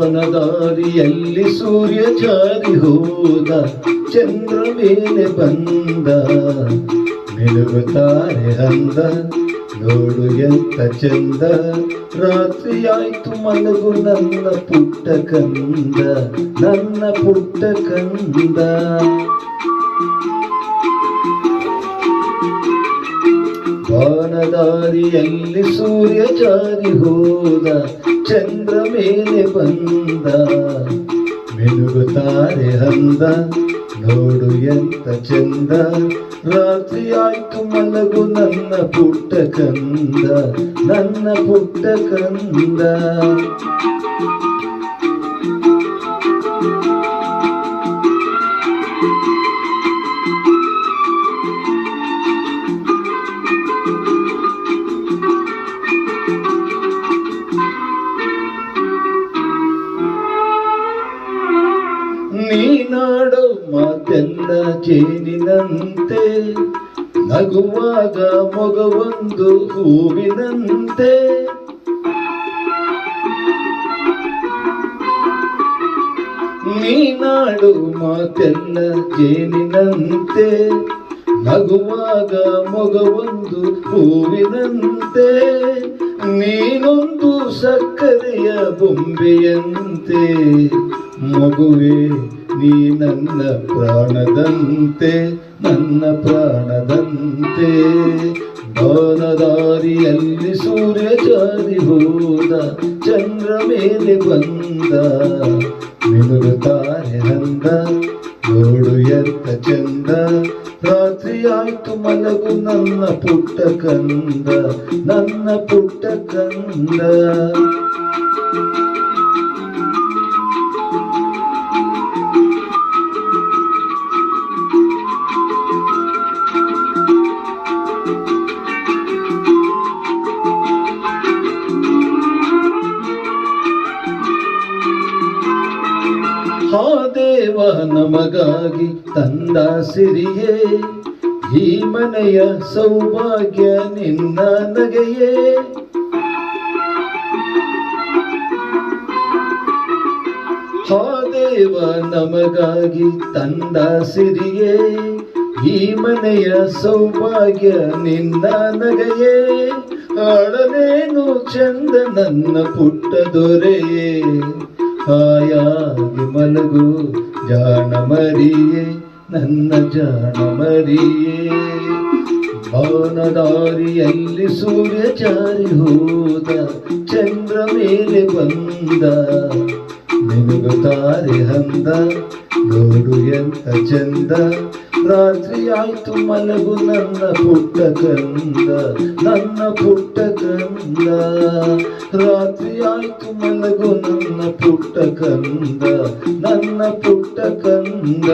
ಬಾನದಾರಿಯಲ್ಲಿ ಸೂರ್ಯ ಜಾರಿ ಹೋದ, ಚಂದ್ರ ಮೇಲೆ ಬಂದ, ಮಿನುಗುತ್ತಾರೆ ಅಂದ, ನೋಡು ಎಂತ ಚಂದ. ರಾತ್ರಿಯಾಯ್ತು ಮಲಗು ನನ್ನ ಪುಟ್ಟ ಕಂದ, ನನ್ನ ಪುಟ್ಟ ಕಂದ. ಬಾನದಾರಿಯಲ್ಲಿ ಸೂರ್ಯ ಜಾರಿ ಹೋದ, ಚಂದ್ರ ಮೇಲೆ ಬಂದ, ಮಿನುಗುತ್ತಾರೆ ಅಂದ, ನೋಡು ಎಂತ ಚಂದ. ರಾತ್ರಿಯಾಯ್ತು ಮಲಗು ನನ್ನ ಪುಟ್ಟ ಕಂದ, ನನ್ನ ಪುಟ್ಟ ಕಂದ. ನೀನಾಡೋ ಮಾತೆಲ್ಲ ಜೇನಿನಂತೆ, ನಗುವಾಗ ಮೊಗವೊಂದು ಹೂವಿನಂತೆ. ನೀನಾಡೋ ಮಾತೆಲ್ಲ ಜೇನಿನಂತೆ, ನಗುವಾಗ ಮೊಗವೊಂದು ಹೂವಿನಂತೆ. ನೀನೊಂದು ಸಕ್ಕರೆಯ ಬೊಂಬೆಯಂತೆ, ಮಗುವೆ ನೀ ನನ್ನ ಪ್ರಾಣದಂತೆ, ನನ್ನ ಪ್ರಾಣದಂತೆ. ಬಾನದಾರಿಯಲ್ಲಿ ಸೂರ್ಯ ಜಾರಿ ಹೋದ, ಚಂದ್ರ ಮೇಲೆ ಬಂದ, ಮಿನುಗುತ್ತಾರೆ ಅಂದ, ನೋಡು ಎಂತ ಚಂದ. ರಾತ್ರಿಯಾಯ್ತು ಮಲಗು ನನ್ನ ಪುಟ್ಟ ಕಂದ, ನನ್ನ ಪುಟ್ಟ ಕಂದ. ಆ ದೇವ ನಮಗಾಗಿ ತಂದ ಸಿರಿಯೇ, ಈ ಮನೆಯ ಸೌಭಾಗ್ಯ ನಿನ್ನ ನಗೆಯೇ. ಆ ದೇವ ನಮಗಾಗಿ ತಂದ ಸಿರಿಯೇ, ಈ ಮನೆಯ ಸೌಭಾಗ್ಯ ನಿನ್ನ ನಗೆಯೇ. ಆಡಲೇನು ಚಂದ ನನ್ನ ಪುಟ್ಟ ದೊರೆಯೇ, ಹಾಯಾಗಿ ಮಲಗು ಜಾಣ ಮರಿಯೇ, ನನ್ನ ಜಾಣ ಮರಿಯೇ. ಬಾನದಾರಿಯಲ್ಲಿ ಸೂರ್ಯ ಜಾರಿ ಹೋದ, ಚಂದ್ರ ಮೇಲೆ ಬಂದ, ಮಿನುಗುತ್ತಾರೆ ಅಂದ, ನೋಡು ಎಂತ ಚಂದ. ರಾತ್ರಿಯಾಯ್ತು ಮಲಗು ನನ್ನ ಪುಟ್ಟ ಕಂದ, ನನ್ನ ಪುಟ್ಟ ಕಂದ. ರಾತ್ರಿಯಾಯ್ತು ಮಲಗು ನನ್ನ ಪುಟ್ಟ ಕಂದ, ನನ್ನ ಪುಟ್ಟ ಕಂದ.